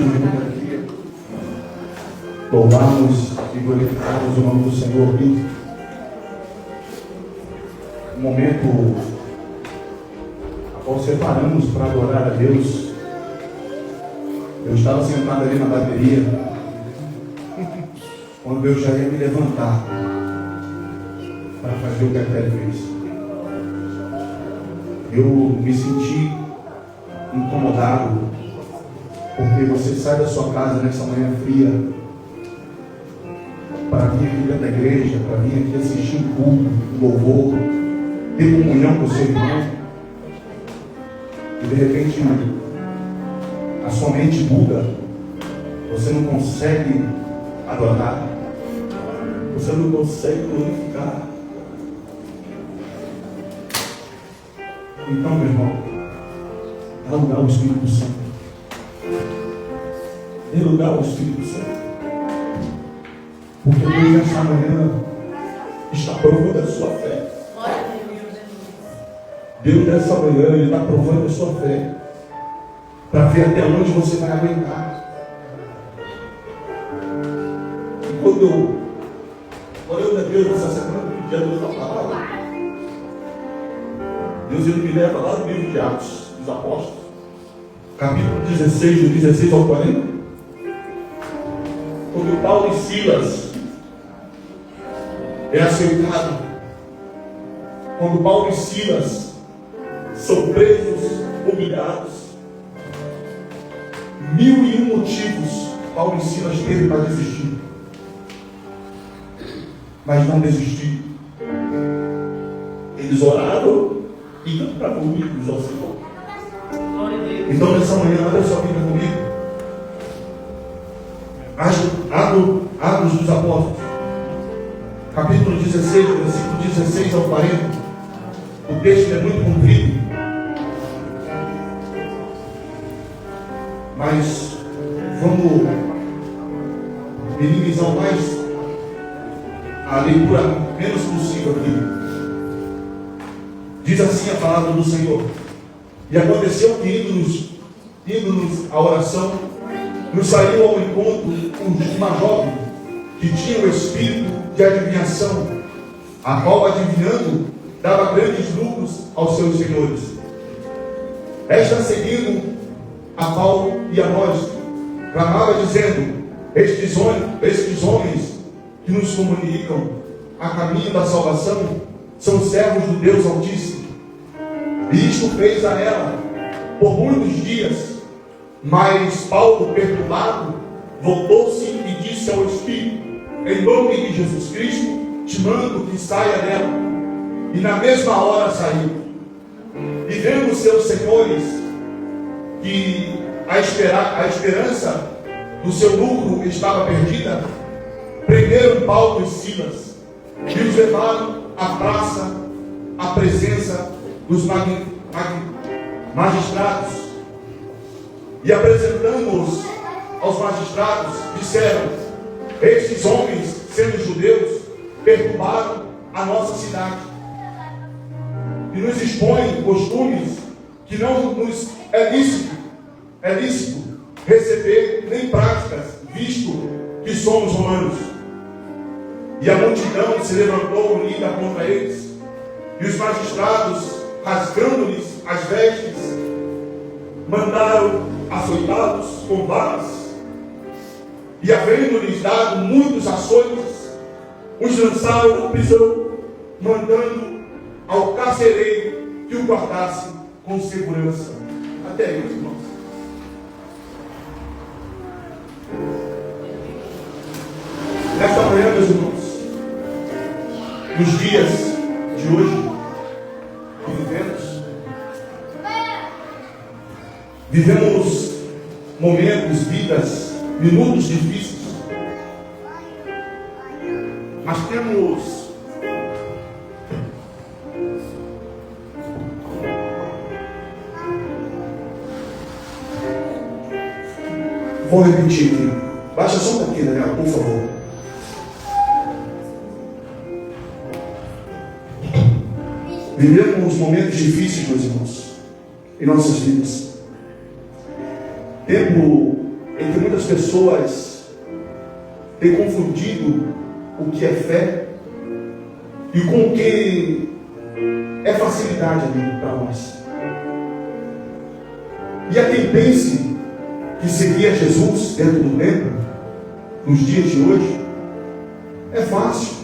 muita alegria louvarmos e glorificarmos o nome do Senhor aqui. Um momento a qual separamos para adorar a Deus. Eu estava sentado ali na bateria quando eu já ia me levantar para fazer o que a Kelly fez. Eu me senti incomodado, porque você sai da sua casa nessa manhã fria para vir aqui dentro da igreja, para vir aqui assistir um culto, um louvor, ter comunhão com o seu irmão, e de repente a sua mente buga, você não consegue adorar, você não consegue glorificar. Então, meu irmão, dá lugar ao Espírito Santo. Dê lugar ao Espírito Santo. Porque Deus nessa manhã está provando a sua fé. Deus nessa manhã Ele está provando a sua fé, para ver até onde você vai aguentar. E quando eu orei a Deus essa semana, pedi a Deus a palavra, Deus ele me leva lá no livro de Atos dos Apóstolos, capítulo 16, do 16 ao 40, quando Paulo e Silas é aceitado, quando Paulo e Silas são presos, humilhados, 1001 motivos Paulo e Silas teve para desistir, mas não desistiram. Eles oraram e cantaram unidos ao Senhor. Então nessa manhã, olha só, Bíblia comigo. Atos dos Apóstolos, capítulo 16, versículo 16 ao 40. O texto é muito comprido, mas vamos minimizar mais a leitura menos possível aqui. Diz assim a palavra do Senhor: e aconteceu que indo-nos à oração, nos saiu ao encontro uma jovem que tinha o espírito de adivinhação, a qual, adivinhando, dava grandes lucros aos seus senhores. Esta, seguindo a Paulo e a nós, clamava dizendo: estes homens que nos comunicam a caminho da salvação são servos do Deus Altíssimo. E isto fez a ela por muitos dias. Mas Paulo, perturbado, voltou-se e disse ao Espírito: em nome de Jesus Cristo, te mando que saia dela. E na mesma hora saiu. E vendo seus senhores que a esperança do seu lucro estava perdida, prenderam Paulo e Silas e os levaram à praça, à presença dos magistrados. E apresentando-os aos magistrados, disseram: estes homens, sendo judeus, perturbaram a nossa cidade e nos expõem costumes que não nos é lícito receber, nem práticas, visto que somos romanos. E a multidão se levantou unida contra eles, e os magistrados, rasgando-lhes as vestes, mandaram açoitá-los com varas, e havendo-lhes dado muitos açoites, os lançaram na prisão, mandando ao carcereiro que o guardasse com segurança. Até aí, irmãos. Nesta manhã, meus irmãos, nos dias de hoje que vivemos momentos, vidas, minutos difíceis, mas temos vou repetir aqui. Baixa só um pouquinho, Daniel, por favor. Vivemos momentos difíceis, meus irmãos, em nossas vidas. Tempo em que muitas pessoas têm confundido o que é fé e com o que é facilidade ali para nós. E há quem pense que seguir a Jesus dentro do templo, nos dias de hoje, é fácil,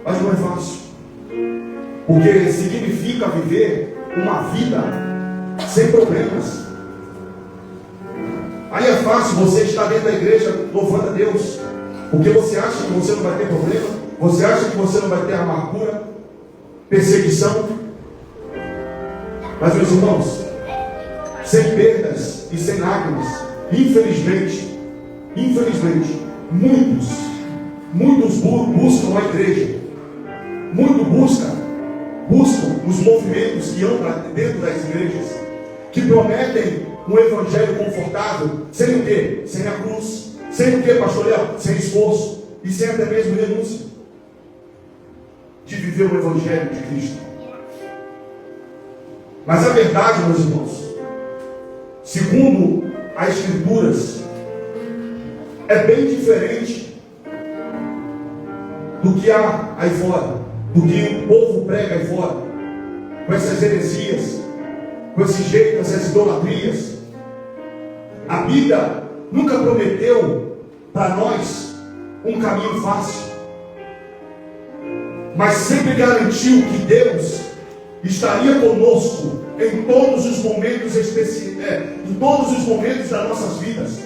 mas não é fácil. Porque significa viver uma vida sem problemas. Aí é fácil você estar dentro da igreja louvando a Deus, porque você acha que você não vai ter problema, você acha que você não vai ter amargura, perseguição. Mas, meus irmãos, sem perdas e sem lágrimas, infelizmente, muitos buscam a igreja, buscam os movimentos que andam dentro das igrejas, que prometem um evangelho confortável, sem o quê? Sem a cruz, sem o quê, pastor Léo? Sem esforço e sem até mesmo renúncia de viver o evangelho de Cristo. Mas a verdade, meus irmãos, segundo as Escrituras, é bem diferente do que há aí fora, do que o povo prega aí fora, com essas heresias, com esse jeito, essas idolatrias. A Bíblia nunca prometeu para nós um caminho fácil, mas sempre garantiu que Deus estaria conosco em todos os momentos em todos os momentos das nossas vidas,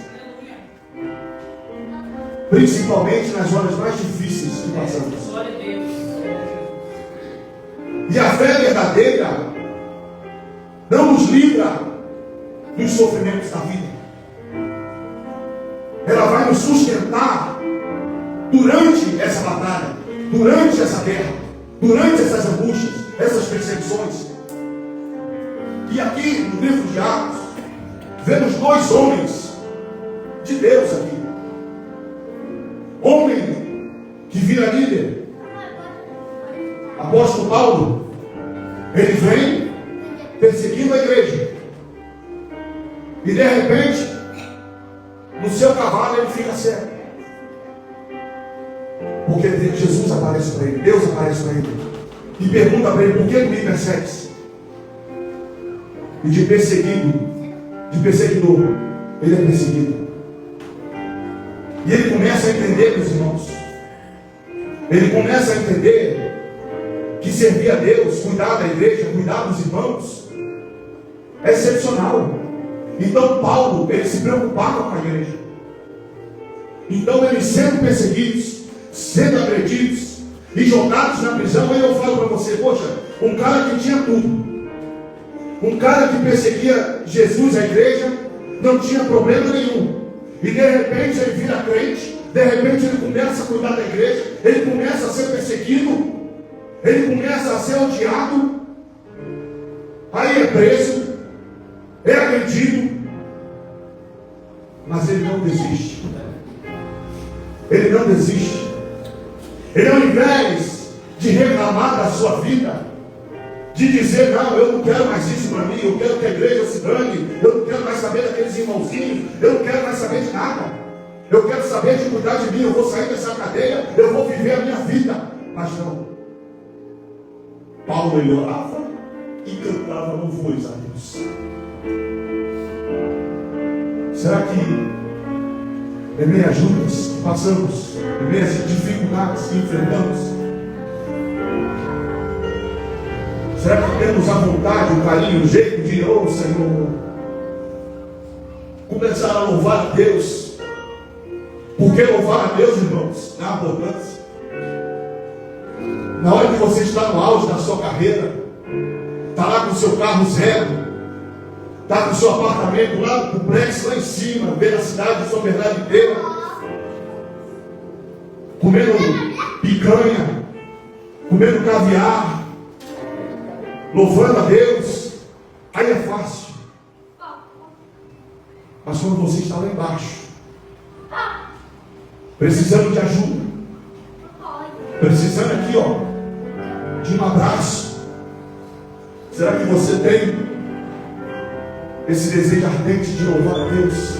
principalmente nas horas mais difíceis que passamos. E a fé verdadeira não nos livra dos sofrimentos da vida. Ela vai nos sustentar durante essa batalha, durante essa guerra, durante essas angústias, essas perseguições. E aqui no livro de Atos, vemos dois homens de Deus aqui. Homem que vira líder, apóstolo Paulo, ele vem perseguindo a igreja, e de repente no seu cavalo ele fica cego, porque Jesus aparece para ele, Deus aparece para ele e pergunta para ele: por que tu me persegues? E de perseguidor, ele é perseguido. E ele começa a entender, meus irmãos, ele começa a entender que servir a Deus, cuidar da igreja, cuidar dos irmãos, é excepcional. Então Paulo, ele se preocupava com a igreja. Então eles sendo perseguidos, sendo agredidos e jogados na prisão, aí eu falo para você: poxa, um cara que tinha tudo, um cara que perseguia Jesus, a igreja, não tinha problema nenhum, e de repente ele vira crente, de repente ele começa a cuidar da igreja, ele começa a ser perseguido, ele começa a ser odiado, aí é preso, é agredido, mas ele não desiste. Ele não desiste. Ele, ao invés de reclamar da sua vida, de dizer: não, eu não quero mais isso para mim, eu quero que a igreja se dane, eu não quero mais saber daqueles irmãozinhos, eu não quero mais saber de nada, eu quero saber de cuidar de mim, eu vou sair dessa cadeia, eu vou viver a minha vida. Mas não. Paulo, ele orava e cantava louvores a Deus. Será que em meio às lutas que passamos, em meio às dificuldades que enfrentamos, será que temos a vontade, o carinho, o jeito de: oh Senhor, começar a louvar a Deus? Porque louvar a Deus, irmãos, na abundância, na hora que você está no auge da sua carreira, está lá com o seu carro zero, está com o seu apartamento lá, com o prédio lá em cima, vendo a cidade de São Bernardo inteira, comendo picanha, comendo caviar, louvando a Deus, aí é fácil. Mas quando você está lá embaixo, precisando de ajuda, precisando aqui, de um abraço, será que você tem esse desejo ardente de louvar a Deus?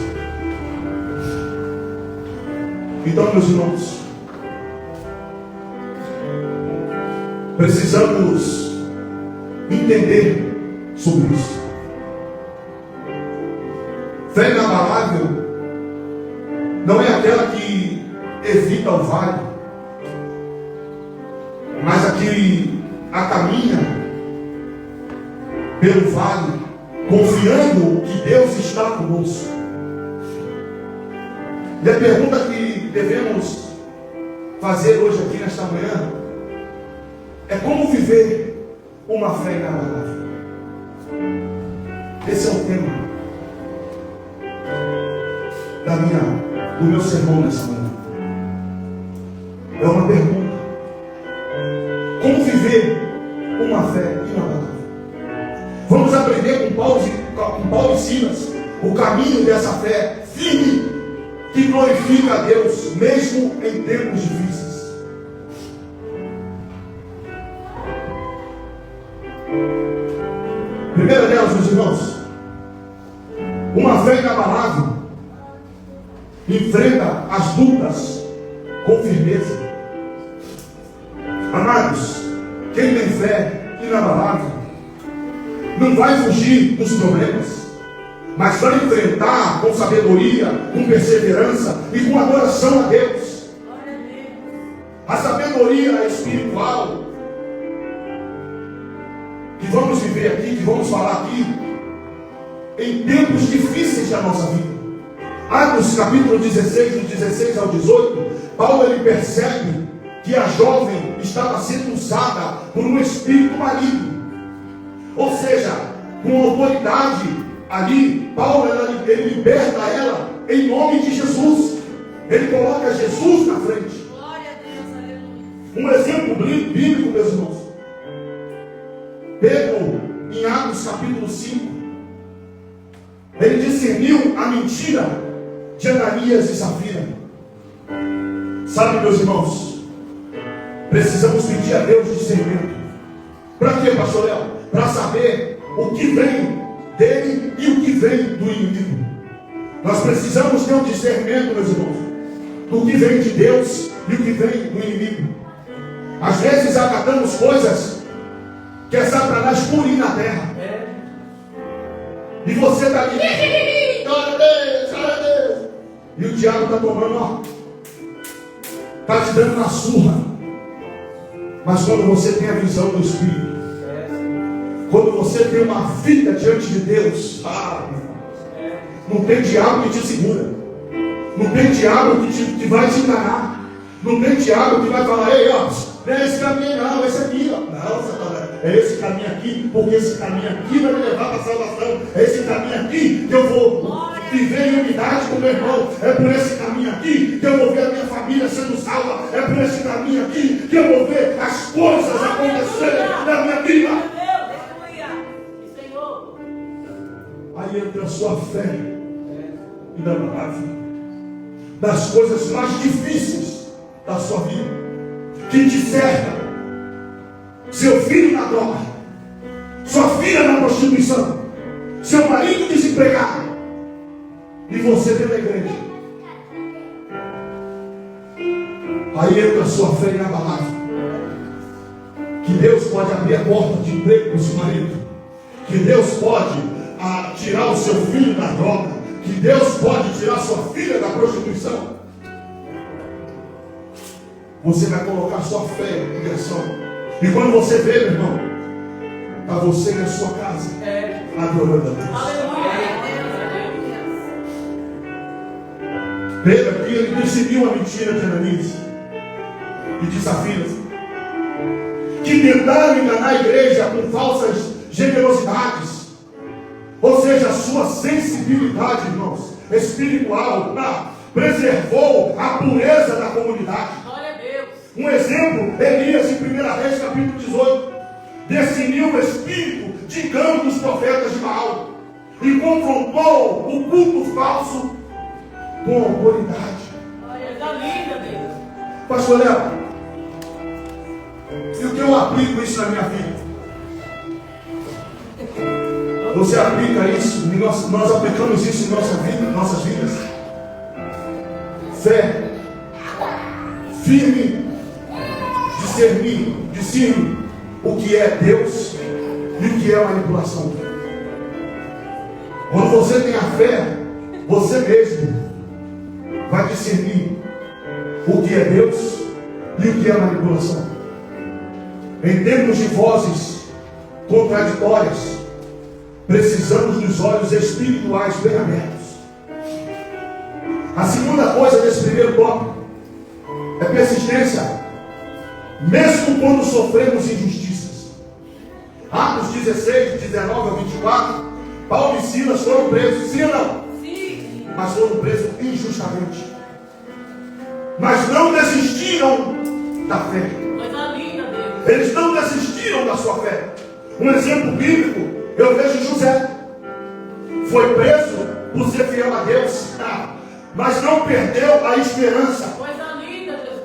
Então, meus irmãos, precisamos entender sobre isso. Fé inabalável não é aquela que evita o vale, mas a que caminha pelo vale, confiando que Deus está conosco. E a pergunta que devemos fazer hoje aqui nesta manhã é: como viver uma fé inabalável? Esse é o tema do meu sermão nessa manhã. É uma pergunta: como viver uma fé inabalável? Vamos aprender com Paulo e Silas o caminho dessa fé firme que glorifica a Deus mesmo em tempos difíceis. Primeira delas, meus irmãos, uma fé inabalável enfrenta as lutas com firmeza. Amados, quem tem fé inabalável não vai fugir dos problemas, mas vai enfrentar com sabedoria, com perseverança e com adoração a Deus. A sabedoria espiritual que vamos viver aqui, que vamos falar aqui, em tempos difíceis da nossa vida. Atos capítulo 16, do 16 ao 18, Paulo ele percebe que a jovem estava sendo usada por um espírito maligno. Ou seja, com autoridade ali, Paulo ele liberta ela em nome de Jesus. Ele coloca Jesus na frente. Glória a Deus, aleluia. Um exemplo bíblico, meus irmãos. Pedro, em Atos capítulo 5, ele discerniu a mentira de Ananias e Safira. Sabe, meus irmãos, precisamos pedir a Deus discernimento. Para quê, pastor Léo? Para saber o que vem dele e o que vem do inimigo. Nós precisamos ter um discernimento, meus irmãos, do que vem de Deus e o que vem do inimigo. Às vezes acatamos coisas que é Satanás purinho na terra. E você está ali, glória a Deus, glória a Deus. E o diabo está tomando, ó, está te dando uma surra. Mas quando você tem a visão do Espírito, quando você tem uma vida diante de Deus, não tem diabo que te segura, não tem diabo que vai te enganar, não tem diabo que vai falar: ei, ó, não é esse caminho não, esse aqui, ó. Não, Satanás, é esse caminho aqui, porque esse caminho aqui vai me levar para a salvação. É esse caminho aqui que eu vou viver em unidade com meu irmão. É por esse caminho aqui que eu vou ver a minha família sendo salva. É por esse caminho aqui que eu vou ver as coisas acontecerem na minha vida. Aí entra a sua fé inabalável das coisas mais difíceis da sua vida, que te cerca. Seu filho na droga, sua filha na prostituição, seu marido desempregado, e você dentro da igreja. Aí entra a sua fé inabalável, que Deus pode abrir a porta de emprego para o seu marido, que Deus pode tirar o seu filho da droga, que Deus pode tirar sua filha da prostituição. Você vai colocar sua fé em ação. E quando você vê, meu irmão, está você na sua casa adorando a Deus. Pedro aqui, ele percebeu a mentira de Ananias e de Safira, que tentaram enganar a igreja com falsas generosidades. Ou seja, a sua sensibilidade, irmãos, espiritual, preservou a pureza da comunidade. Um exemplo, Elias em 1 Reis capítulo 18, definiu o espírito de engano dos profetas de Baal e confrontou o culto falso com autoridade. Pastor Léo, e o que eu aplico isso na minha vida? Você aplica isso, nós aplicamos isso em nossas vidas. Fé firme, discerne o que é Deus e o que é manipulação. Quando você tem a fé, você mesmo vai discernir o que é Deus e o que é manipulação. Em tempos de vozes contraditórias, precisamos dos olhos espirituais bem abertos. A segunda coisa desse primeiro tópico é persistência, mesmo quando sofremos injustiças. Atos 16, 19 a 24, Paulo e Silas foram presos, sim ou não? Sim. Mas foram presos injustamente. Mas não desistiram da fé. Coisa linda, Deus. Eles não desistiram da sua fé. Um exemplo bíblico, eu vejo José. Foi preso por ser fiel a Deus, mas não perdeu a esperança. Coisa linda, Deus.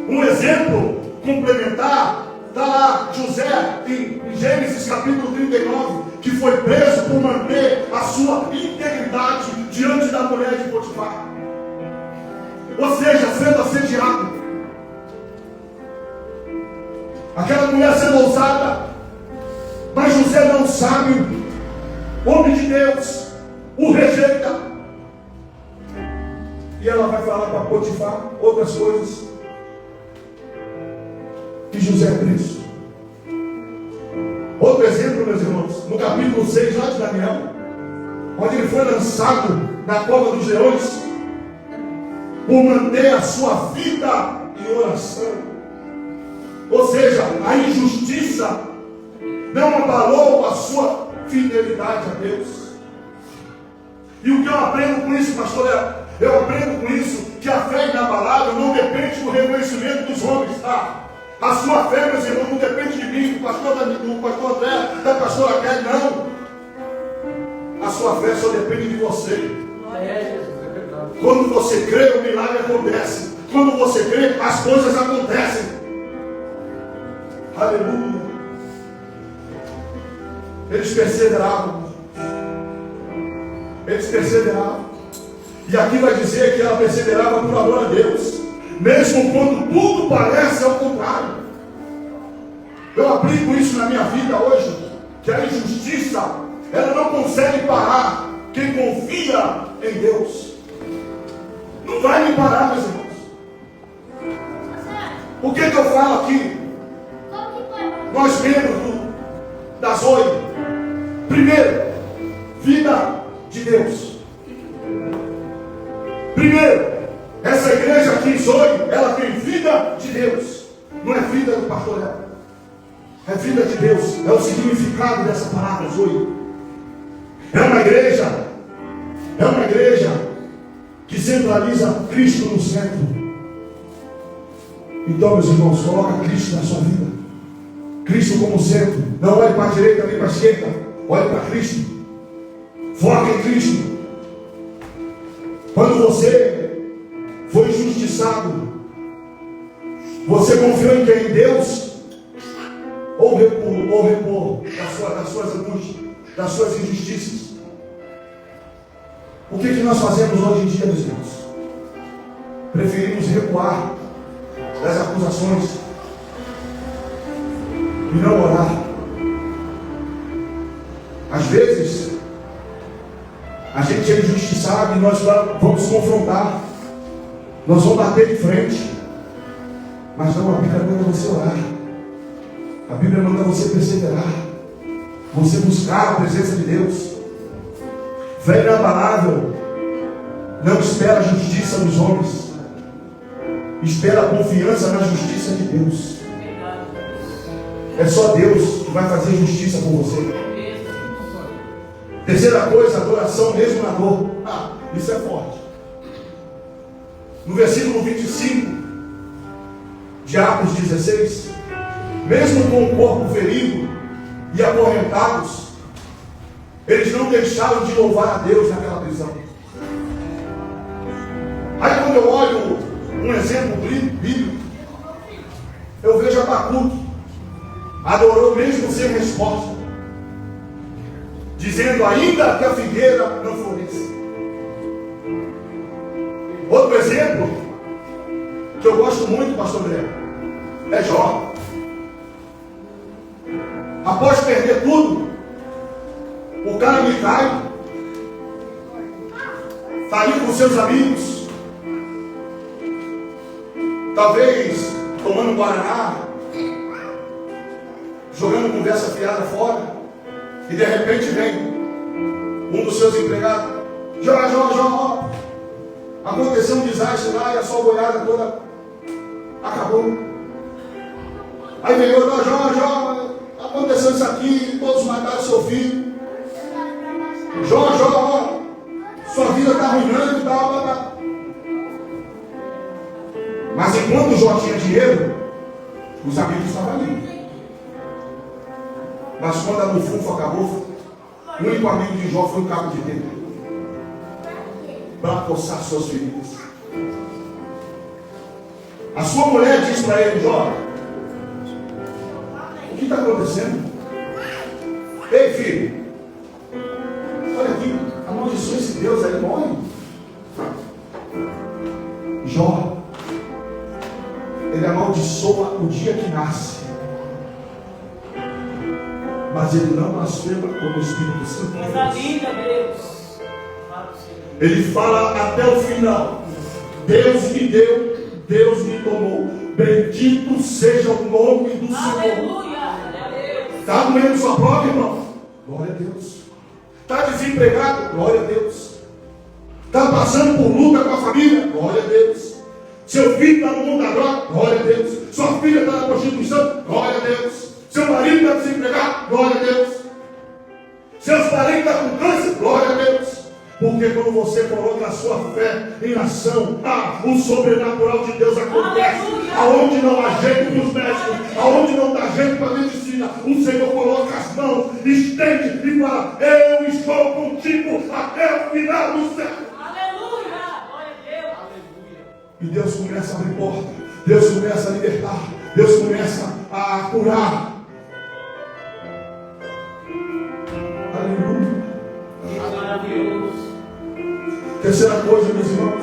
Um exemplo complementar, está lá José em Gênesis capítulo 39, que foi preso por manter a sua integridade diante da mulher de Potifar. Ou seja, sendo assediado. Aquela mulher sendo ousada, mas José não sabe, homem de Deus, o rejeita. E ela vai falar para Potifar outras coisas. E José é preso. Outro exemplo, meus irmãos, no capítulo 6 lá de Daniel, onde ele foi lançado na cova dos leões, por manter a sua vida em oração. Ou seja, a injustiça não abalou a sua fidelidade a Deus. E o que eu aprendo com isso, pastor? Eu aprendo com isso que a fé inabalável não depende do reconhecimento dos homens, tá? A sua fé, meus irmãos, não depende de mim, do pastor André, da pastora Kelly, não. A sua fé só depende de você. Quando você crê, o milagre acontece. Quando você crê, as coisas acontecem. Aleluia. Eles perseveravam. Eles perseveravam. E aqui vai dizer que ela perseverava por amor a Deus, mesmo quando tudo parece ao contrário. Eu aplico isso na minha vida hoje, que a injustiça, ela não consegue parar quem confia em Deus. Não vai me parar, meus irmãos. O que eu falo aqui? Nós membros da Zoe, primeiro, vida de Deus. Primeiro, essa igreja aqui, Zoe, ela tem vida de Deus. Não é vida do pastor Léo. É vida de Deus. É o significado dessa palavra, Zoe. É uma igreja que centraliza Cristo no centro. Então, meus irmãos, coloca Cristo na sua vida. Cristo como centro. Não olhe para a direita nem para a esquerda. Olhe para Cristo. Foca em Cristo. Quando você foi injustiçado, você confiou em quem? Em Deus? Ou recuou das suas angústias, das suas injustiças? O que nós fazemos hoje em dia, meus irmãos? Preferimos recuar das acusações e não orar. Às vezes a gente é injustiçado e nós vamos confrontar, nós vamos bater de frente, mas não, a Bíblia manda você orar, a Bíblia manda você perseverar, você buscar a presença de Deus. Fé inabalável não espera a justiça dos homens, espera a confiança na justiça de Deus. É só Deus que vai fazer justiça com você. Terceira coisa, adoração mesmo na dor. Isso é forte. No versículo 25 de Atos 16, mesmo com o corpo ferido e acorrentados, eles não deixaram de louvar a Deus naquela prisão. Aí quando eu olho um exemplo bíblico, eu vejo Abacuque, adorou mesmo sem resposta, dizendo ainda que a figueira não floresça. Outro exemplo, que eu gosto muito, pastor André, é Jó. Após perder tudo, o cara me cai, está ali com seus amigos, talvez tomando Guaraná, jogando conversa fiada fora, e de repente vem um dos seus empregados: Jó, aconteceu um desastre lá e a sua boiada toda acabou. Aí veio: Jó, aconteceu isso aqui, todos mataram seu filho. Jó, sua vida está arruinando e tal. Mas enquanto Jó tinha dinheiro, os amigos estavam ali. Mas quando a bufunfa acabou, o único amigo de Jó foi um cabo de dedo para coçar suas feridas. A sua mulher disse para ele: Jó, o que está acontecendo? Ei, filho, olha aqui, amaldiçoa esse Deus aí, morre. Jó, ele amaldiçoa o dia que nasce, mas ele não blasfema como o Espírito Santo. Coisa linda, Deus. Ele fala até o final: Deus me deu, Deus me tomou, bendito seja o nome do Senhor. Aleluia. Está doendo sua prova, irmão? Glória a Deus. Está desempregado? Glória a Deus. Está passando por luta com a família? Glória a Deus. Seu filho está no mundo da droga? Glória a Deus. Sua filha está na prostituição? Glória a Deus. Seu marido está desempregado? Glória a Deus. Seus parentes estão com câncer? Glória a Deus. Porque quando você coloca a sua fé em ação, o sobrenatural de Deus acontece. Aonde não há jeito para os médicos, aonde não dá jeito para a medicina, o Senhor coloca as mãos, estende e fala: eu estou contigo até o final do século. Aleluia! Glória a Deus! Aleluia! E Deus começa a abrir porta, Deus começa a libertar, Deus começa a curar. Aleluia! Maravilhoso! Terceira coisa, meus irmãos.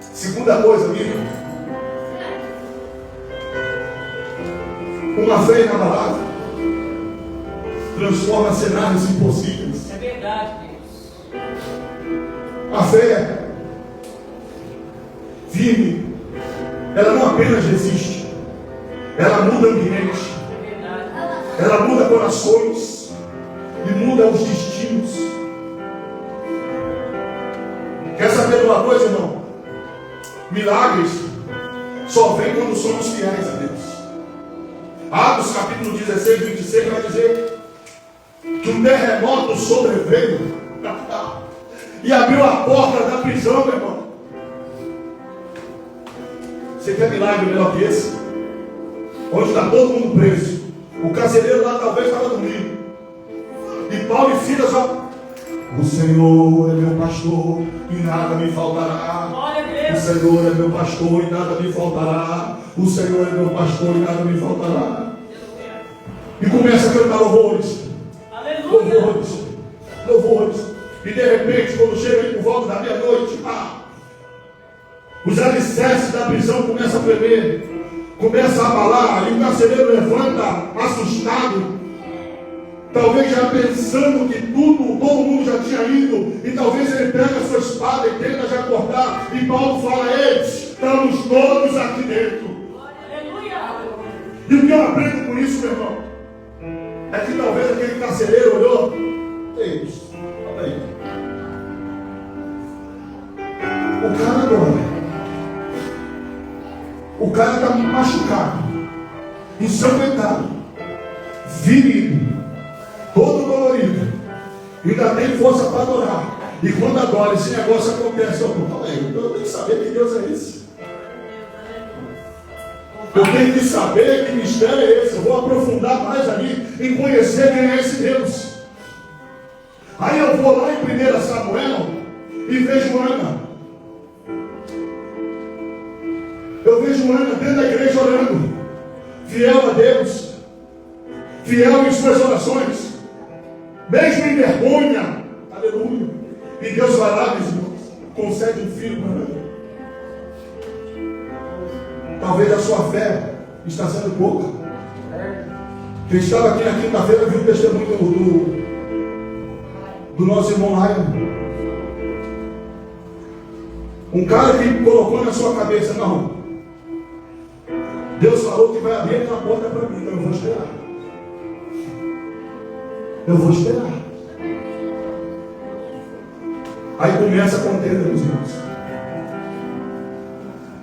Segunda coisa, amigo. Uma fé inabalável transforma cenários impossíveis. É verdade, Deus. A fé firme, ela não apenas resiste, ela muda ambiente, É verdade. ela muda corações e muda os destinos. Quer saber de uma coisa, irmão? Milagres só vem quando somos fiéis a Deus. Atos capítulo 16, 26 vai dizer que um terremoto sobreveio e abriu a porta da prisão, meu irmão. Você quer milagre melhor que esse? Onde está todo mundo preso. O carcereiro lá talvez estava dormindo. E Paulo e Silas já: o Senhor é meu pastor e nada me faltará. Glória a O Deus. Senhor é meu pastor e nada me faltará. O Senhor é meu pastor e nada me faltará. E começa a cantar louvores. Aleluia. Louvores. E de repente, quando chega aí por volta da meia-noite, os alicerces da prisão começam a tremer, começa a abalar, e o carcereiro levanta assustado. Talvez já pensando que todo mundo já tinha ido, e talvez ele pega a sua espada e tenta já cortar, e Paulo fala: eles, estamos todos aqui dentro. Aleluia. E o que eu aprendo com isso, meu irmão, é que talvez aquele carcereiro olhou: Deus, olha aí, o cara agora, o cara está machucado, ensanguentado, ferido, todo dolorido, ainda tem força para adorar. E quando adora, esse negócio acontece. Eu tenho que saber que Deus é esse. Eu tenho que saber que mistério é esse. Eu vou aprofundar mais ali em conhecer quem é esse Deus. Aí eu vou lá em 1 Samuel e vejo Ana. Eu vejo Ana dentro da igreja orando, fiel a Deus, fiel em suas orações, mesmo em vergonha. Aleluia. E Deus vai lá, meus irmãos, concede um filho para Ana. Talvez a sua fé está sendo pouca. Quem estava aqui na quinta-feira viu o testemunho do nosso irmão Ryan. Um cara que colocou na sua cabeça: não, Deus falou que vai abrir aquela porta para mim, então eu vou esperar. Eu vou esperar. Aí começa a contenda, meus irmãos.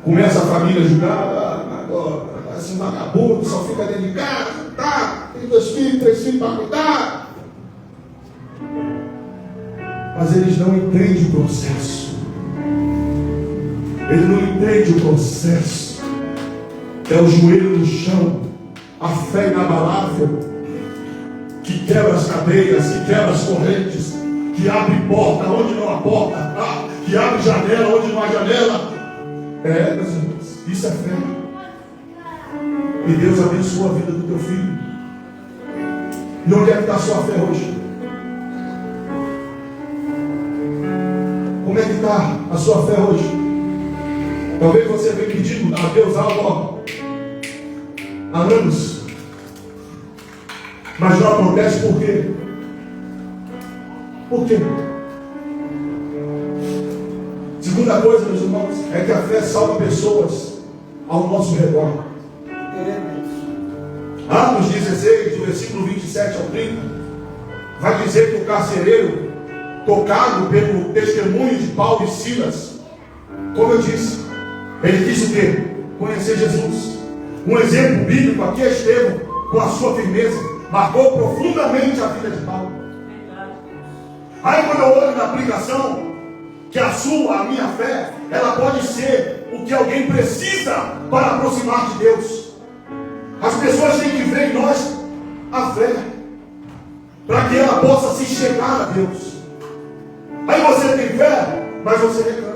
Começa a família a julgar: agora, esse vagabundo só fica dentro de casa, tá? Tem 2 filhos, 3 filhos para cuidar. Mas eles não entendem o processo. Ele não entende o processo. É o joelho no chão, a fé inabalável, que quebra as cadeias, que quebra as correntes, que abre porta onde não há porta, que abre janela onde não há janela. Meus irmãos, isso é fé. E Deus abençoa a vida do teu filho. E onde é que está a sua fé hoje? Como é que está a sua fé hoje? Talvez você venha pedindo a Deus algo há anos, mas não acontece. Por quê? Por quê? Segunda coisa, meus irmãos, é que a fé salva pessoas ao nosso redor. Atos 16, do versículo 27 ao 30, vai dizer que o carcereiro, tocado pelo testemunho de Paulo e Silas, como eu disse, ele quis o quê? Conhecer Jesus. Um exemplo bíblico aqui é Estevão, com a sua firmeza, marcou profundamente a vida de Paulo. Aí quando eu olho na aplicação, que a minha fé, ela pode ser o que alguém precisa para aproximar de Deus. As pessoas têm que ver em nós a fé, para que ela possa se chegar a Deus. Aí você tem fé, mas você reclama: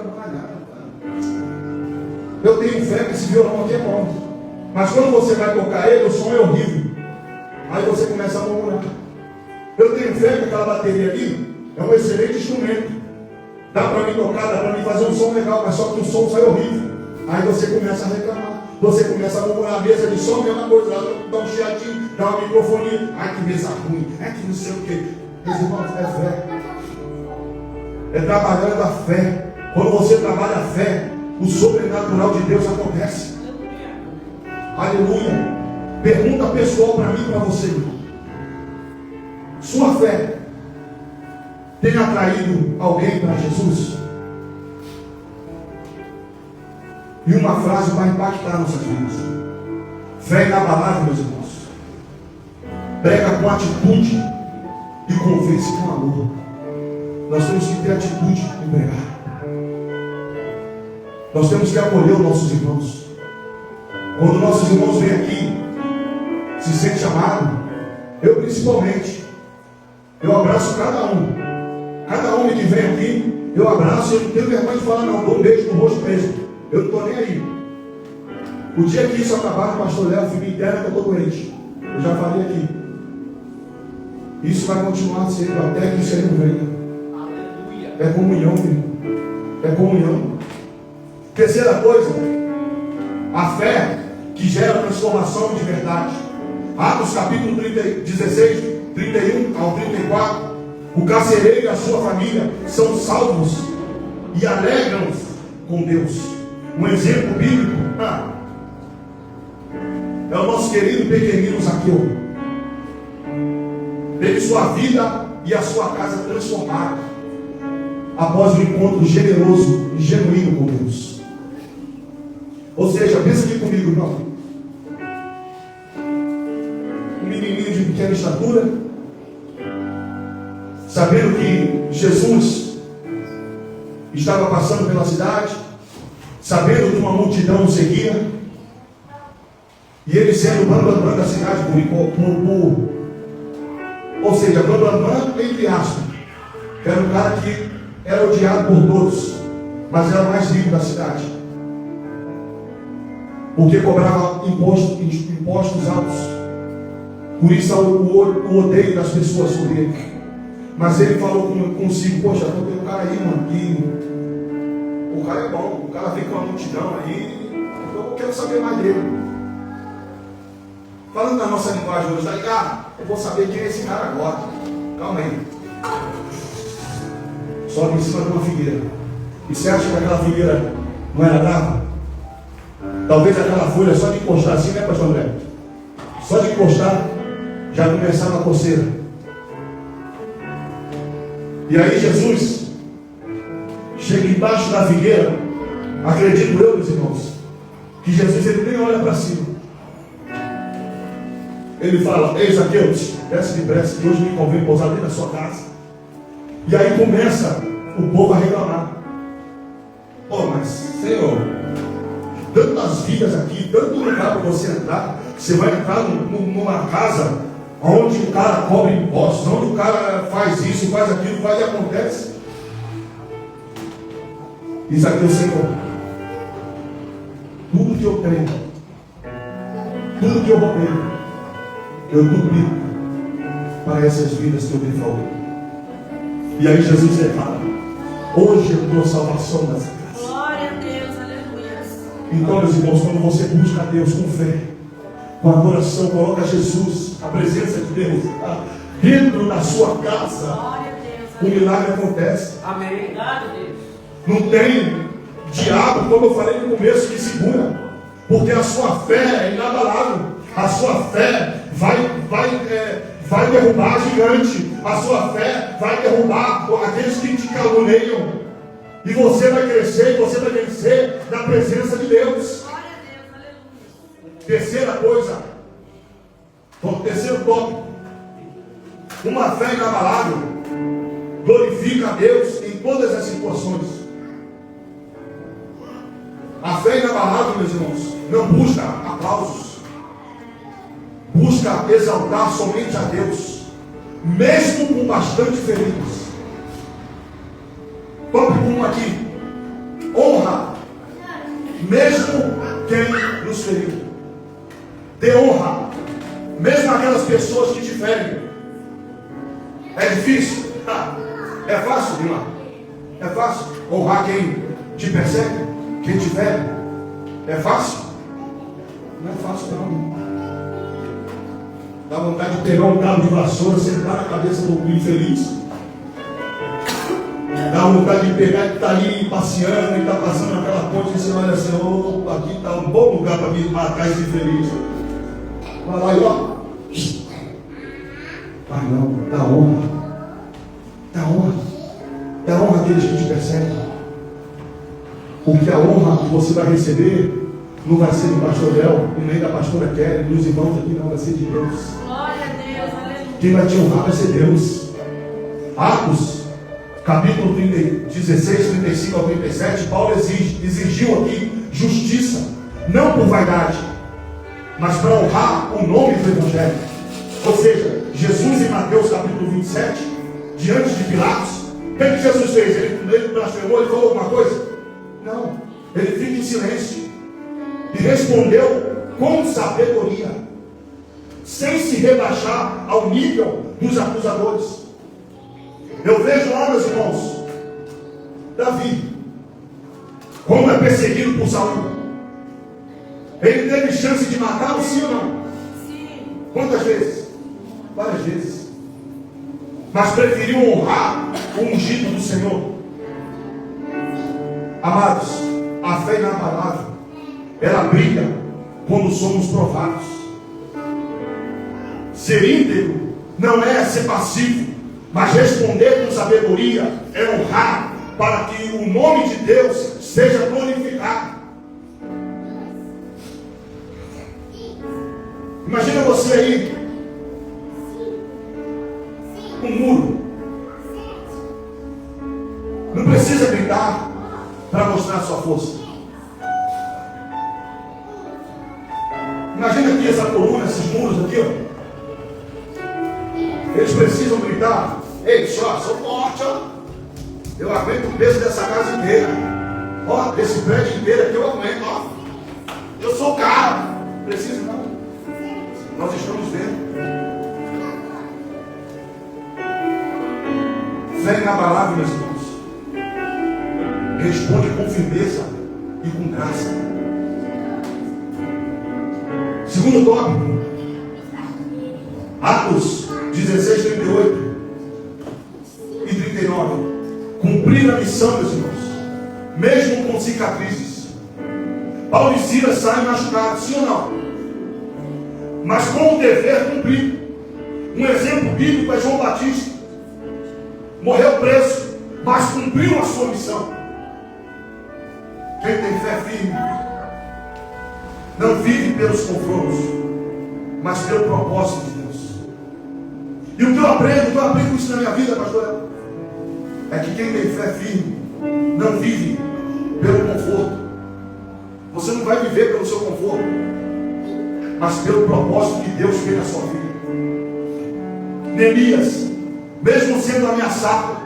eu tenho fé que esse violão aqui é bom, mas quando você vai tocar ele, o som é horrível. Aí você começa a murmurar. Eu tenho fé que aquela bateria ali é um excelente instrumento, dá para mim tocar, dá para mim fazer um som legal, mas só que o som sai horrível. Aí você começa a reclamar, você começa a murmurar. A mesa de som, mesma coisa, dá um chiadinho, dá uma microfonia. Ai, que mesa ruim, ai, que não sei o que. Meus irmãos, é fé. É trabalhando a fé. Quando você trabalha a fé, o sobrenatural de Deus acontece. Aleluia. Pergunta pessoal para mim e para você: sua fé tem atraído alguém para Jesus? E uma frase vai impactar nossas vidas: fé inabalável, meus irmãos. Prega com atitude e convence com amor. Nós temos que ter atitude em pregar. Nós temos que acolher os nossos irmãos. Quando nossos irmãos vêm aqui, se sentem chamados, eu principalmente, eu abraço cada um. Cada homem que vem aqui, eu abraço. Eu não tenho vergonha de falar, não. Dou um beijo no rosto mesmo. Eu não estou nem aí. O dia que isso acabar, o pastor Léo, filho interno, que eu estou doente. Eu já falei aqui. Isso vai continuar sendo até que o Senhor venha. É comunhão, filho. É comunhão. Terceira coisa, a fé que gera transformação de verdade. Atos capítulo 16, 31 ao 34. O carcereiro e a sua família são salvos e alegram-se com Deus. Um exemplo bíblico é o nosso querido pequenino Zaqueu. Teve sua vida e a sua casa transformada após um encontro generoso e genuíno com Deus. Ou seja, pensa aqui comigo, irmão. Um menininho de pequena estatura, sabendo que Jesus estava passando pela cidade, sabendo que uma multidão o seguia, e ele sendo bambambam da cidade ou seja, bambambam entre aspas, que era um cara que era odiado por todos, mas era o mais rico da cidade, porque cobrava impostos altos. Por isso o odeio das pessoas por ele. Mas ele falou consigo: poxa, tem um cara aí, mano, que o cara é bom, o cara vem com uma multidão aí, eu quero saber mais dele. Falando na nossa linguagem hoje, tá ligado? Eu vou saber quem é esse cara agora. Calma aí. Sobe em cima de uma figueira. E você acha que aquela figueira não era brava? Talvez aquela folha só de encostar assim, né, pastor André? Só de encostar já começava a coceira. E aí Jesus chega embaixo da figueira. Acredito eu, meus irmãos, que Jesus ele nem olha para cima. Ele fala: ei, Zaqueus, desce depressa, que hoje me convém pousar dentro da sua casa. E aí começa o povo a reclamar. Pô, mas Senhor, tantas vidas aqui, tanto lugar para você entrar. Você vai entrar numa casa onde o cara cobra impostos, onde o cara faz isso, faz aquilo, faz e acontece. E Zaqueus, Senhor, tudo que eu tenho, tudo que eu roubei, eu duplico para essas vidas que eu defraudei. E aí Jesus declara: hoje eu dou salvação nessa casa. Glória a Deus, aleluia. Então, meus irmãos, quando você busca a Deus com fé, com adoração, coloca Jesus, a presença de Deus, dentro da sua casa, Glória a Deus, o milagre acontece. Amém. Obrigado, Deus. Não tem diabo, como eu falei no começo, que segura, porque a sua fé é inabalável. A sua fé vai derrubar a gigante. A sua fé vai derrubar aqueles que te caluniam. E você vai crescer, e você vai vencer na presença de Deus. glória a Deus, aleluia. Terceira coisa, terceiro tópico: uma fé inabalável glorifica a Deus em todas as situações. A fé inabalável, meus irmãos, não busca aplausos, busca exaltar somente a Deus, mesmo com bastante feridos. Tópico 1 aqui: honra, mesmo quem nos feriu. Dê honra, mesmo aquelas pessoas que te ferem. É difícil? É fácil, irmão? É fácil honrar quem te persegue, quem te fere? É fácil? Não é fácil, não. Dá vontade de pegar um cabo de vassoura, sentar na cabeça do infeliz. Dá vontade de pegar e está ali passeando e está passando naquela ponte e você olha assim: opa, aqui está um bom lugar para me matar esse infeliz. Vai lá e ó. Ah não, dá honra. Dá honra. Dá honra àqueles que te perseguem. Porque a honra que você vai receber não vai ser do pastor Léo e nem da pastora Kelly, dos irmãos aqui, não, vai ser de Deus. Glória a Deus, aleluia. Quem vai te honrar vai ser Deus. Atos, capítulo 16, 35 ao 37, Paulo exigiu aqui justiça, não por vaidade, mas para honrar o nome do Evangelho. Ou seja, Jesus em Mateus capítulo 27, diante de Pilatos, o que Jesus fez? Ele blasfemou, ele falou alguma coisa? Não, ele fica em silêncio e respondeu com sabedoria, sem se rebaixar ao nível dos acusadores. Eu vejo lá, meus irmãos, Davi, como é perseguido por Saul. Ele teve chance de matá-lo, sim ou não? Sim. Quantas vezes? Várias vezes. Mas preferiu honrar o ungido do Senhor. Amados, a fé inabalável, ela brilha quando somos provados. Ser íntegro não é ser passivo, mas responder com sabedoria é honrar, para que o nome de Deus seja glorificado. Imagina você aí, um muro. Não precisa gritar para mostrar sua força. Imagina aqui essa coluna, esses muros aqui, ó. Eles precisam gritar: ei, só, sou forte, ó. Eu aguento o peso dessa casa inteira. Ó, desse prédio inteiro aqui eu aguento, ó. Eu sou o cara. Preciso não. Nós estamos vendo. Fé inabalável, meus irmãos. Responde com firmeza e com graça. Segundo tópico, Atos 16, 38 e 39. Cumprir a missão, meus irmãos, mesmo com cicatrizes. Paulo e Silas saem machucados, sim ou não? Mas com o dever cumprido. Um exemplo bíblico é João Batista. Morreu preso, mas cumpriu a sua missão. Quem tem fé firme não vive pelos confrontos, mas pelo propósito de Deus. E o que eu aplico isso na minha vida, pastor, é que quem tem fé firme não vive pelo conforto. Você não vai viver pelo seu conforto, mas pelo propósito que Deus fez na sua vida. Neemias, mesmo sendo ameaçado,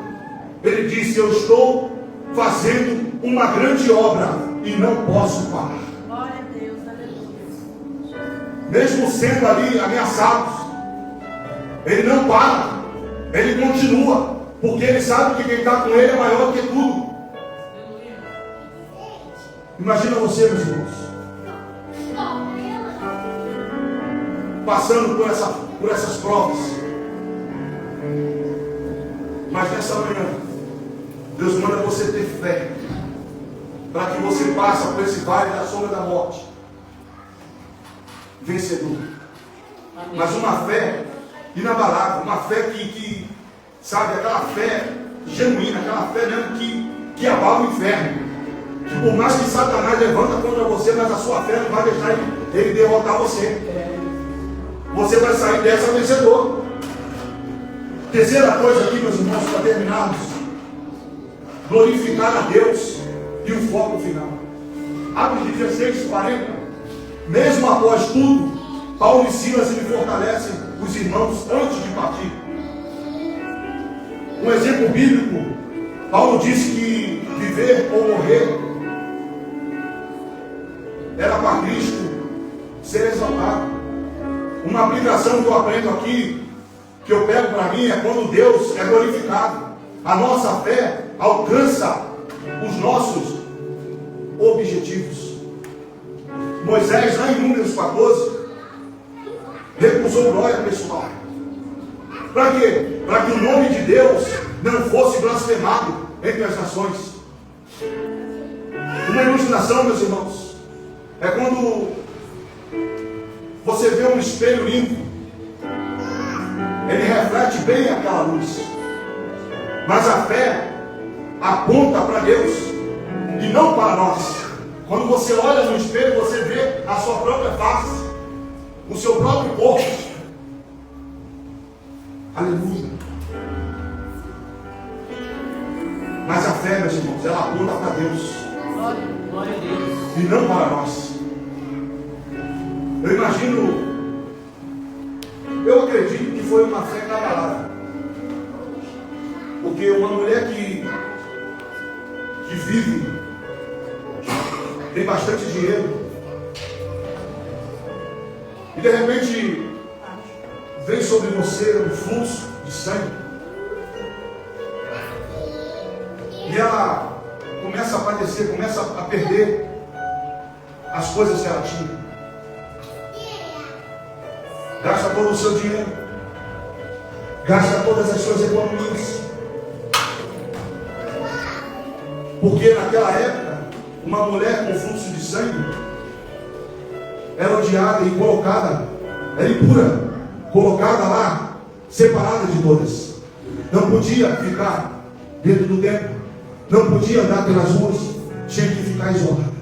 ele disse: eu estou fazendo uma grande obra e não posso parar. Glória a Deus, aleluia. Mesmo sendo ali ameaçados, ele não para, ele continua, porque ele sabe que quem está com ele é maior do que tudo. Imagina você, meus irmãos, passando por essas provas, mas nessa manhã Deus manda você ter fé, para que você passe por esse vale da sombra da morte vencedor. Amém. Mas uma fé inabalável, uma fé que sabe, aquela fé genuína, aquela fé mesmo que abala o inferno. Que por mais que Satanás levanta contra você, mas a sua fé não vai deixar ele derrotar você. Você vai sair dessa vencedor. Terceira coisa aqui, meus irmãos, para terminarmos: glorificar a Deus e o foco final. Atos 16, 40. Mesmo após tudo, Paulo e Silas lhe fortalecem os irmãos antes de partir. Um exemplo bíblico: Paulo disse que viver ou morrer era para Cristo ser exaltado. Uma aplicação que eu aprendo aqui, que eu pego para mim, é quando Deus é glorificado. A nossa fé alcança os nossos objetivos. Moisés, lá em Números 14, recusou glória pessoal. Para quê? Para que o nome de Deus não fosse blasfemado entre as nações. Uma ilustração, meus irmãos, é quando você vê um espelho limpo, ele reflete bem aquela luz, mas a fé aponta para Deus e não para nós. Quando você olha no espelho, você vê a sua própria face, o seu próprio corpo. Aleluia. Mas a fé, meus irmãos, ela aponta para Deus Glória a Deus. e não para nós. Eu imagino, eu acredito que foi uma fé cabalada. Porque uma mulher que vive, tem bastante dinheiro, e de repente vem sobre você um fluxo de sangue, e ela começa a padecer, começa a perder as coisas que ela tinha. Gasta todo o seu dinheiro, gasta todas as suas economias. Porque naquela época, uma mulher com fluxo de sangue era odiada e colocada, era impura, colocada lá, separada de todas. Não podia ficar dentro do templo, não podia andar pelas ruas, tinha que ficar isolada.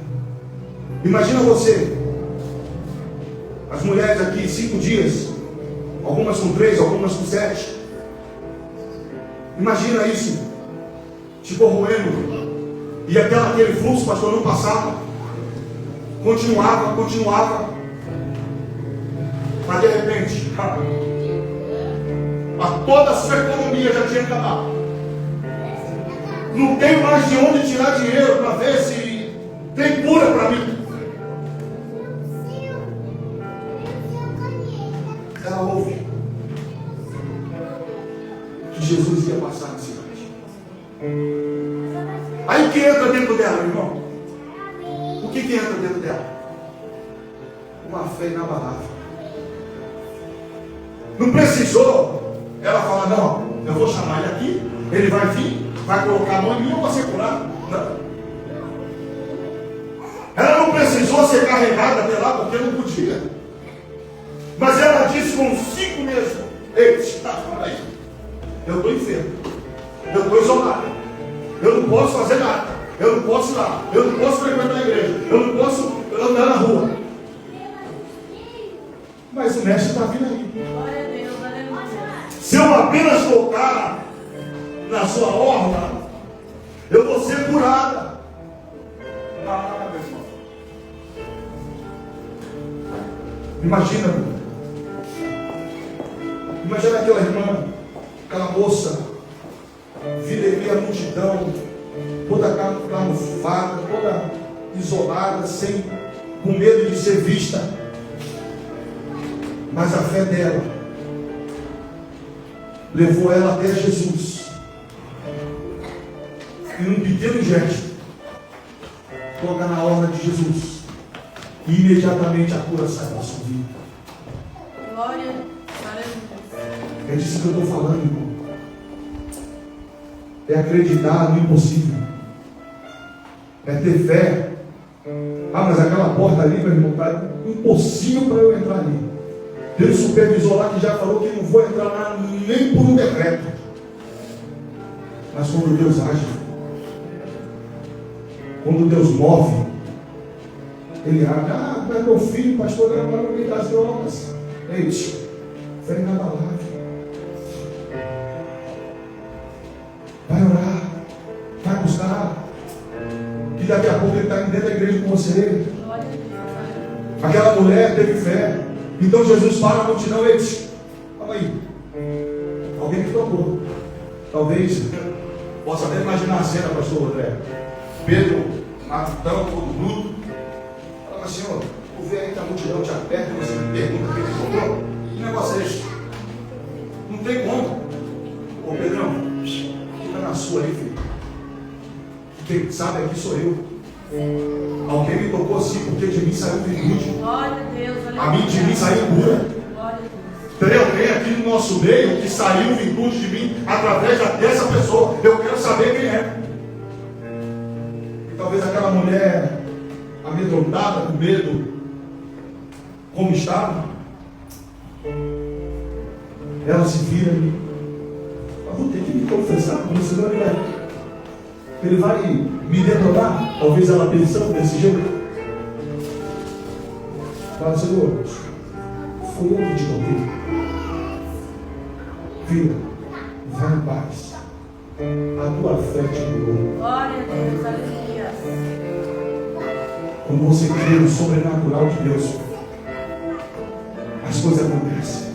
Imagina você, as mulheres aqui, 5 dias, algumas com 3, algumas com 7. Imagina isso, te corroendo. E aquele fluxo, pastor, não passava. Continuava. Mas de repente, toda a sua economia já tinha acabado. Não tem mais de onde tirar dinheiro para ver se tem cura para mim. Ela ouve que Jesus ia passar na cidade. Aí o que entra dentro dela, irmão? O que entra dentro dela? Uma fé fé inabalável. Não precisou ela falar, não, eu vou chamar ele aqui, ele vai vir, vai colocar a mão em mim e eu vou ser curado. Não. Ela não precisou ser carregada até lá porque não podia. Mas ela disse consigo mesmo: ei, aí, eu estou enfermo, eu estou isolado, eu não posso fazer nada, eu não posso ir lá, eu não posso frequentar a igreja, eu não posso andar na rua. Mas o mestre está vindo aí. Glória a Deus, aleluia. Se eu apenas tocar na sua orla, eu vou ser curada. Ah, meu irmão. Imagina aquela irmã, aquela moça, vira e meia multidão, toda camuflada, toda isolada, com medo de ser vista. Mas a fé dela levou ela até Jesus. E um pequeno gesto, toca na orla de Jesus, e imediatamente a cura sai da sua vida. Glória a Deus. É disso que eu estou falando, irmão. É acreditar no impossível. É ter fé. Ah, mas aquela porta ali, meu irmão, está impossível para eu entrar ali. Tem um supervisor lá que já falou que não vou entrar lá nem por um decreto. Mas quando Deus age, quando Deus move, Ele abre. Ah, é meu filho, pastor, lá no meio das drogas. Ei, fé inabalável. Vai orar, vai buscar, que daqui a pouco ele está dentro da igreja com você. Glória a Deus. Aquela mulher teve fé. Então Jesus para a multidão e diz: calma aí, alguém que tocou. Talvez possa até imaginar a cena, pastor André. Pedro, matutão, todo bruto. Fala, mas Senhor, tu vê aí que a multidão te aperta e você me pergunta quem te tocou? Que negócio é esse? Não tem como. Ô Pedrão, fica na sua aí, filho. Quem sabe aqui sou eu. Alguém me tocou assim porque de mim saiu virtude. Glória a Deus, aleluia. A mim de mim saiu cura. Glória a Deus. Tem alguém aqui no nosso meio que saiu virtude de mim através dessa pessoa. Eu quero saber quem é. E talvez aquela mulher amedrontada, com medo, como estava, ela se vira e vou ter que me confessar, porque senão ele vai me detonar. Talvez ela pensando desse jeito. Fala, Senhor, foi eu que te toquei. Filha, vai em paz. A tua fé te curou. Glória a Deus, aleluia. Quando você crê no sobrenatural de Deus, as coisas acontecem.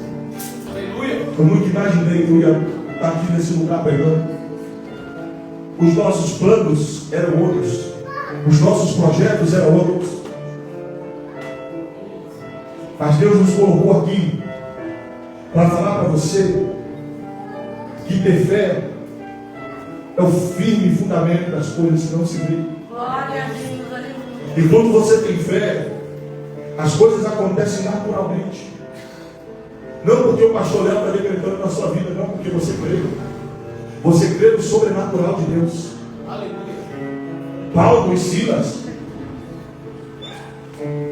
Aleluia. Eu nunca imaginei que eu ia estar aqui nesse lugar pregando. Os nossos planos eram outros. Os nossos projetos eram outros. Mas Deus nos colocou aqui para falar para você que ter fé é o firme fundamento das coisas que não se vê. Glória a Deus, aleluia. E quando você tem fé, as coisas acontecem naturalmente. Não porque o pastor Léo está decretando na sua vida, não porque você crê. Você crê no sobrenatural de Deus. Aleluia. Paulo e Silas,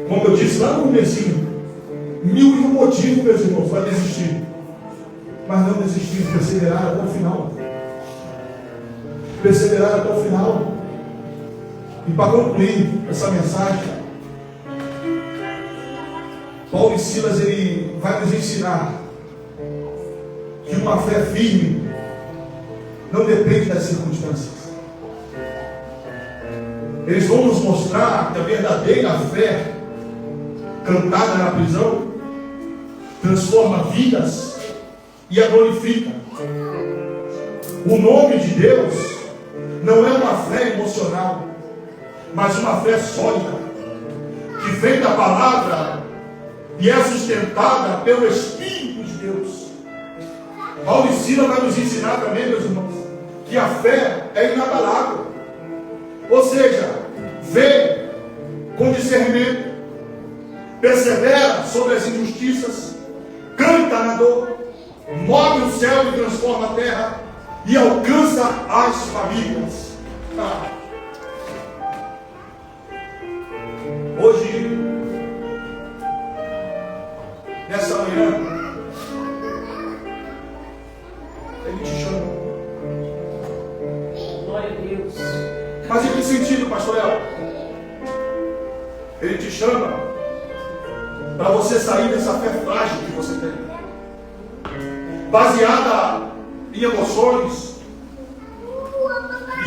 como eu disse lá no comecinho, 1001 motivos, meus irmãos, para desistir. Mas não desistiram, perseveraram até o final. Perseveraram até o final. E para concluir essa mensagem, Paulo e Silas, ele vai nos ensinar que uma fé firme não depende das circunstâncias. Eles vão nos mostrar que a verdadeira fé cantada na prisão transforma vidas e a glorifica. O nome de Deus não é uma fé emocional, mas uma fé sólida, que vem da palavra e é sustentada pelo Espírito de Deus. Paulo e Silas vai nos ensinar também, meus irmãos, que a fé é inabalável. Ou seja, vê com discernimento, persevera sobre as injustiças, canta na dor, move o céu e transforma a terra e alcança as famílias. Hoje, nessa manhã, Ele te chama. Glória a Deus. Mas em que sentido, pastor El? Ele te chama para você sair dessa fé frágil que você tem, baseada em emoções,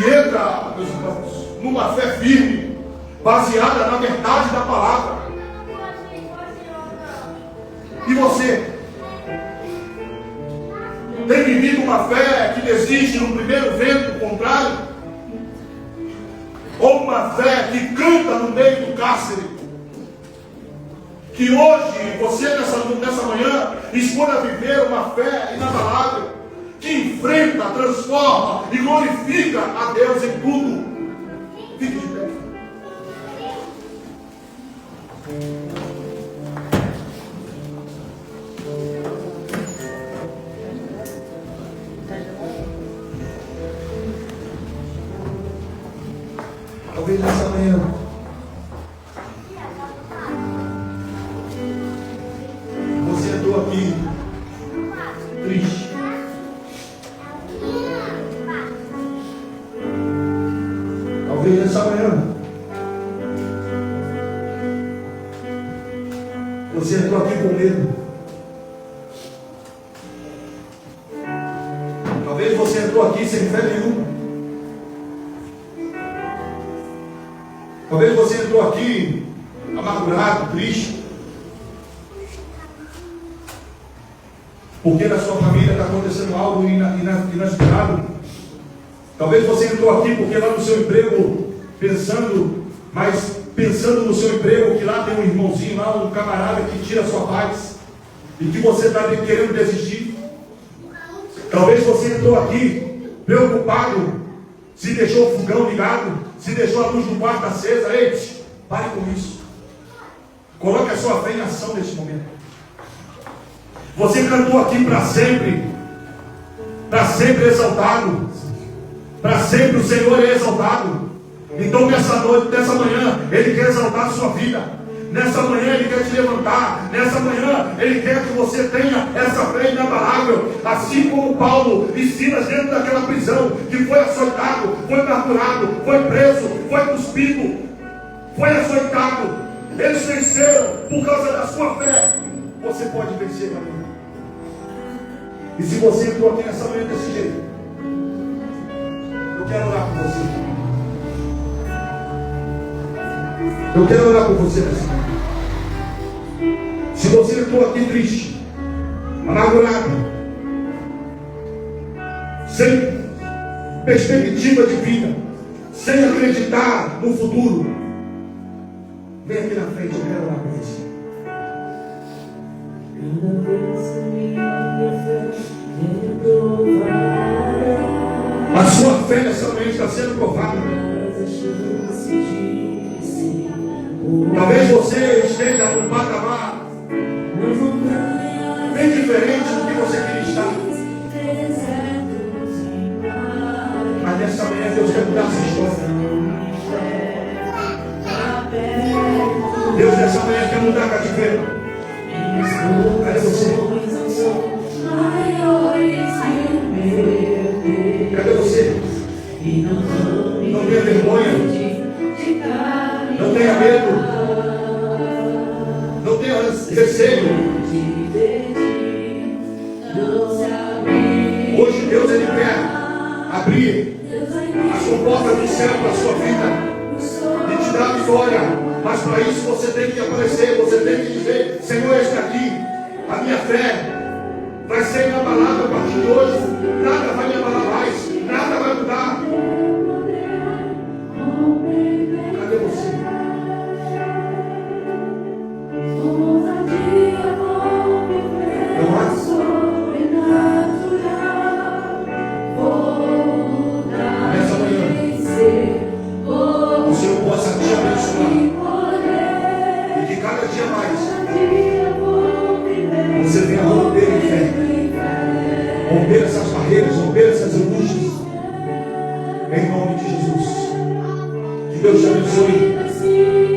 e entra, meus irmãos, numa fé firme, baseada na verdade da palavra. E você tem vivido uma fé que desiste no primeiro vento contrário? Ou uma fé que canta no meio do cárcere? Que hoje você nessa manhã escolha viver uma fé inabalável, que enfrenta, transforma e glorifica a Deus em tudo. Fique de pé. Talvez nessa manhã você entrou aqui triste. Talvez nessa manhã você entrou aqui com medo. Talvez você entrou aqui sem fé nenhuma. Talvez você entrou aqui amargurado, triste, porque na sua família está acontecendo algo inesperado. Talvez você entrou aqui porque lá no seu emprego, pensando no seu emprego, que lá tem um irmãozinho, lá um camarada que tira a sua paz, e que você está querendo desistir. Talvez você entrou aqui preocupado, se deixou o fogão ligado, se deixou a luz do quarto acesa. Ei, pare com isso. Coloque a sua fé em ação neste momento. Você cantou aqui para sempre exaltado, para sempre o Senhor é exaltado. Então nessa noite, nessa manhã, Ele quer exaltar a sua vida. Nessa manhã Ele quer te levantar. Nessa manhã Ele quer que você tenha essa fé inabalável. Assim como Paulo e Silas dentro daquela prisão, que foi açoitado, foi torturado, foi preso, foi cuspido, foi açoitado. Eles venceram por causa da sua fé. Você pode vencer, meu irmão. E se você entrou aqui nessa manhã desse jeito, eu quero orar por você. Eu quero orar por você nessa manhã. Se você entrou aqui triste, amargurado, sem perspectiva de vida, sem acreditar no futuro, vem aqui na frente, eu quero orar por você. A sua fé nessa manhã está sendo provada. Talvez você esteja num patamar bem diferente do que você queria estar. Mas nessa manhã Deus quer mudar essa história. Deus nessa manhã quer mudar a cativeiro. Cadê você? Cadê você? Não tenha vergonha. Não tenha medo. Não tenha receio. Hoje Deus Ele quer abrir as comportas do céu para a sua vida e te dar vitória. Mas para isso você tem que aparecer, você tem que dizer: Senhor, está aqui, a minha fé vai ser inabalável a partir de hoje. Nada vai me abalar mais, nada vai mudar. Cadê você? Nessa manhã, o Senhor possa te abençoar. E que cada dia mais Em nome de Jesus. Que Deus te abençoe.